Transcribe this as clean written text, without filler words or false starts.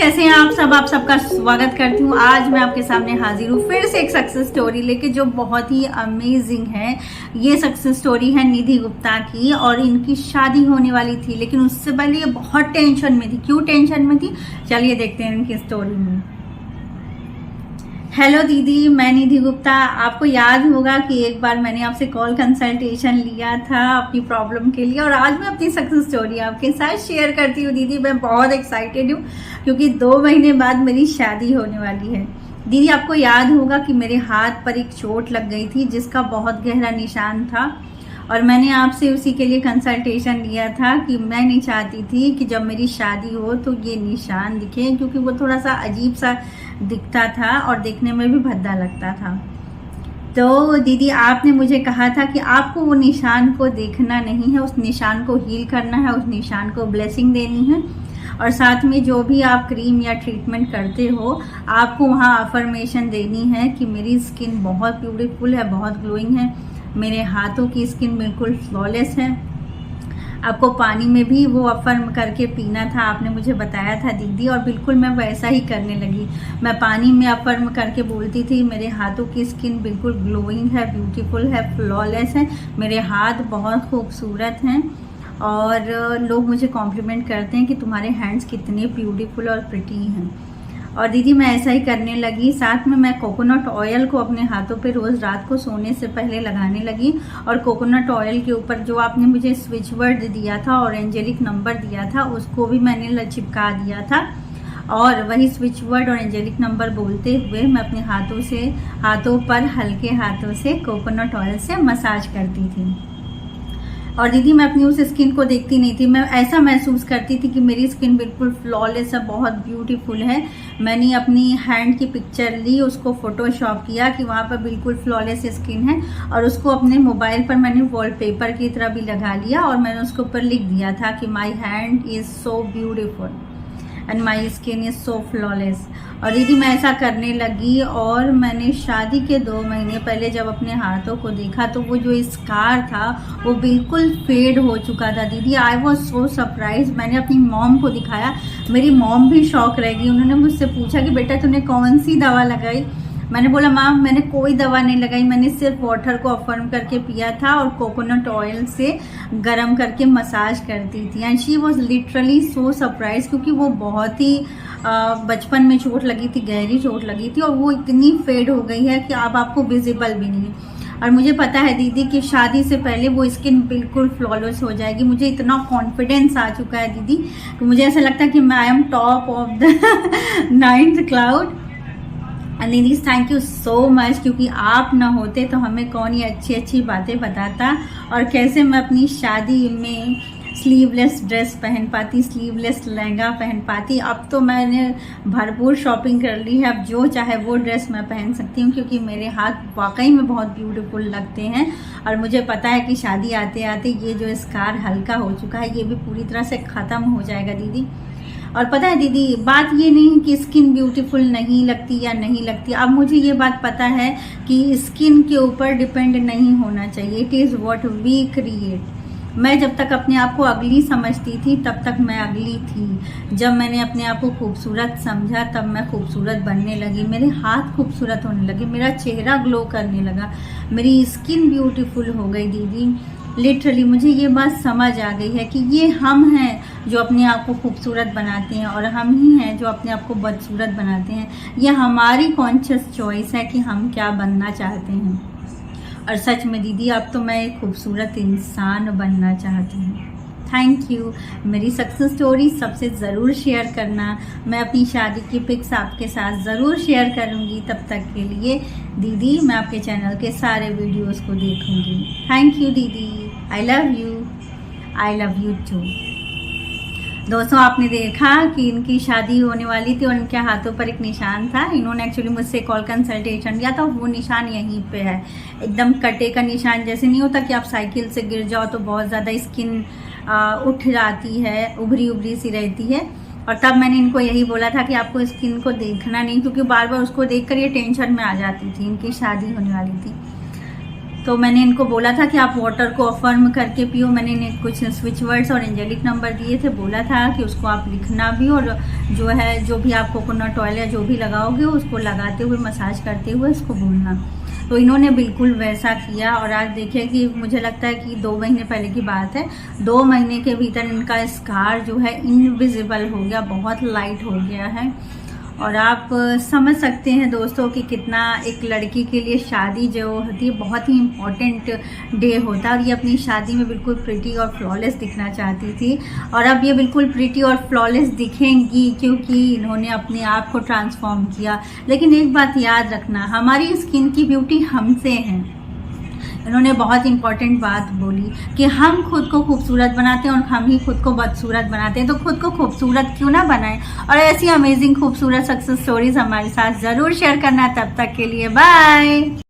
कैसे हैं आप सब? आप सबका स्वागत करती हूँ। आज मैं आपके सामने हाजिर हूँ फिर से एक सक्सेस स्टोरी लेके जो बहुत ही अमेजिंग है। ये सक्सेस स्टोरी है निधि गुप्ता की और इनकी शादी होने वाली थी, लेकिन उससे पहले ये बहुत टेंशन में थी। क्यों टेंशन में थी, चलिए देखते हैं इनकी स्टोरी में। हेलो दीदी, मैं निधि गुप्ता। आपको याद होगा कि एक बार मैंने आपसे कॉल कंसल्टेशन लिया था अपनी प्रॉब्लम के लिए, और आज मैं अपनी सक्सेस स्टोरी आपके साथ शेयर करती हूँ। दीदी मैं बहुत एक्साइटेड हूँ क्योंकि 2 महीने बाद मेरी शादी होने वाली है। दीदी आपको याद होगा कि मेरे हाथ पर एक चोट लग गई थी जिसका बहुत गहरा निशान था, और मैंने आपसे उसी के लिए कंसल्टेशन लिया था कि मैं नहीं चाहती थी कि जब मेरी शादी हो तो ये निशान दिखे, क्योंकि वो थोड़ा सा अजीब सा दिखता था और देखने में भी भद्दा लगता था। तो दीदी आपने मुझे कहा था कि आपको वो निशान को देखना नहीं है, उस निशान को हील करना है, उस निशान को ब्लेसिंग देनी है, और साथ में जो भी आप क्रीम या ट्रीटमेंट करते हो आपको वहाँ अफर्मेशन देनी है कि मेरी स्किन बहुत ब्यूटीफुल है, बहुत ग्लोइंग है, मेरे हाथों की स्किन बिल्कुल फ्लॉलेस है। आपको पानी में भी वो अफर्म करके पीना था, आपने मुझे बताया था दीदी, और बिल्कुल मैं वैसा ही करने लगी। मैं पानी में अफर्म करके बोलती थी मेरे हाथों की स्किन बिल्कुल ग्लोइंग है, ब्यूटीफुल है, फ्लॉलेस है, मेरे हाथ बहुत खूबसूरत हैं, और लोग मुझे कॉम्प्लीमेंट करते हैं कि तुम्हारे हैंड्स कितने ब्यूटीफुल और प्रिटी हैं। और दीदी मैं ऐसा ही करने लगी। साथ में मैं कोकोनट ऑयल को अपने हाथों पे रोज़ रात को सोने से पहले लगाने लगी, और कोकोनट ऑयल के ऊपर जो आपने मुझे स्विच वर्ड दिया था और एंजेलिक नंबर दिया था उसको भी मैंने चिपका दिया था, और वही स्विच वर्ड और एंजेलिक नंबर बोलते हुए मैं अपने हाथों पर हल्के हाथों से कोकोनट ऑयल से मसाज करती थी। और दीदी मैं अपनी उस स्किन को देखती नहीं थी, मैं ऐसा महसूस करती थी कि मेरी स्किन बिल्कुल फ्लॉलेस है, बहुत ब्यूटीफुल है। मैंने अपनी हैंड की पिक्चर ली, उसको फोटोशॉप किया कि वहाँ पर बिल्कुल फ्लॉलेस स्किन है, और उसको अपने मोबाइल पर मैंने वॉलपेपर की तरह भी लगा लिया, और मैंने उसके ऊपर लिख दिया था कि my hand is so beautiful and my skin is so flawless. और दीदी मैं ऐसा करने लगी, और मैंने शादी के 2 महीने पहले जब अपने हाथों को देखा तो वो जो स्कार था वो बिल्कुल फेड हो चुका था। दीदी आई वॉज सो सरप्राइज। मैंने अपनी मॉम को दिखाया, मेरी मॉम भी शॉक रह गई। उन्होंने मुझसे पूछा कि बेटा तूने कौन सी दवा लगाई। मैंने बोला माम मैंने कोई दवा नहीं लगाई, मैंने सिर्फ वाटर को अफर्म करके पिया था और कोकोनट ऑयल से गरम करके मसाज करती थी। And she was literally so surprise, क्योंकि वो बहुत ही बचपन में चोट लगी थी, गहरी चोट लगी थी, और वो इतनी फेड हो गई है कि अब आपको विजिबल भी नहीं है। और मुझे पता है दीदी कि शादी से पहले वो स्किन बिल्कुल फ्लॉलेस हो जाएगी। मुझे इतना कॉन्फिडेंस आ चुका है दीदी कि मुझे ऐसा लगता है कि मैं I am top of the 9th cloud. दीदी थैंक यू सो मच, क्योंकि आप ना होते तो हमें कौन ये अच्छी अच्छी बातें बताता, और कैसे मैं अपनी शादी में स्लीवलेस ड्रेस पहन पाती, स्लीवलेस लहंगा पहन पाती। अब तो मैंने भरपूर शॉपिंग कर ली है, अब जो चाहे वो ड्रेस मैं पहन सकती हूँ, क्योंकि मेरे हाथ वाकई में बहुत ब्यूटीफुल लगते हैं। और मुझे पता है कि शादी आते आते ये जो स्कार हल्का हो चुका है ये भी पूरी तरह से ख़त्म हो जाएगा दीदी। और पता है दीदी बात ये नहीं कि स्किन ब्यूटीफुल नहीं लगती या नहीं लगती, अब मुझे ये बात पता है कि स्किन के ऊपर डिपेंड नहीं होना चाहिए। It is what we create. मैं जब तक अपने आप को अगली समझती थी तब तक मैं अगली थी। जब मैंने अपने आप को खूबसूरत समझा तब मैं खूबसूरत बनने लगी, मेरे हाथ खूबसूरत होने लगे, मेरा चेहरा ग्लो करने लगा, मेरी स्किन ब्यूटीफुल हो गई दीदी। लिटरली मुझे ये बात समझ आ गई है कि ये हम हैं जो अपने आप को खूबसूरत बनाते हैं, और हम ही हैं जो अपने आप को बदसूरत बनाते हैं। ये हमारी कॉन्शियस चॉइस है कि हम क्या बनना चाहते हैं। और सच में दीदी अब तो मैं एक खूबसूरत इंसान बनना चाहती हूँ। Thank you. मेरी सक्सेस स्टोरी सबसे ज़रूर शेयर करना। मैं अपनी शादी की पिक्स आपके साथ ज़रूर शेयर करूँगी। तब तक के लिए दीदी मैं आपके चैनल के सारे वीडियोस को देखूँगी। थैंक यू दीदी, I love you, I love you too. दोस्तों आपने देखा कि इनकी शादी होने वाली थी और इनके हाथों पर एक निशान था। इन्होंने एक्चुअली मुझसे कॉल कंसल्टेशन लिया था, वो निशान यहीं पे है, एकदम कटे का निशान। जैसे नहीं होता कि आप साइकिल से गिर जाओ तो बहुत ज़्यादा स्किन उठ जाती है, उभरी उभरी सी रहती है। और तब मैंने इनको यही बोला था कि आपको स्किन को देखना नहीं, क्योंकि बार बार उसको देखकर ये टेंशन में आ जाती थी। इनकी शादी होने वाली थी तो मैंने इनको बोला था कि आप वाटर को अफर्म करके पियो। मैंने इन्हें कुछ स्विच वर्ड्स और एंजेलिक नंबर दिए थे, बोला था कि उसको आप लिखना भी, और जो भी आप कोकोनट ऑयल या जो भी लगाओगे उसको लगाते हुए मसाज करते हुए इसको बोलना। तो इन्होंने बिल्कुल वैसा किया और आज देखिए कि मुझे लगता है कि 2 महीने पहले की बात है, 2 महीने के भीतर इनका स्कार जो है इनविजिबल हो गया, बहुत लाइट हो गया है। और आप समझ सकते हैं दोस्तों कि कितना एक लड़की के लिए शादी जो होती है बहुत ही इम्पोर्टेंट डे होता है। और ये अपनी शादी में बिल्कुल प्रिटी और फ्लॉलेस दिखना चाहती थी, और अब ये बिल्कुल प्रिटी और फ्लॉलेस दिखेंगी क्योंकि इन्होंने अपने आप को ट्रांसफॉर्म किया। लेकिन एक बात याद रखना, हमारी स्किन की ब्यूटी हमसे है। इन्होंने बहुत इंपॉर्टेंट बात बोली कि हम खुद को खूबसूरत बनाते हैं और हम ही खुद को बदसूरत बनाते हैं, तो खुद को खूबसूरत क्यों ना बनाएं। और ऐसी अमेजिंग खूबसूरत सक्सेस स्टोरीज हमारे साथ ज़रूर शेयर करना। तब तक के लिए बाय।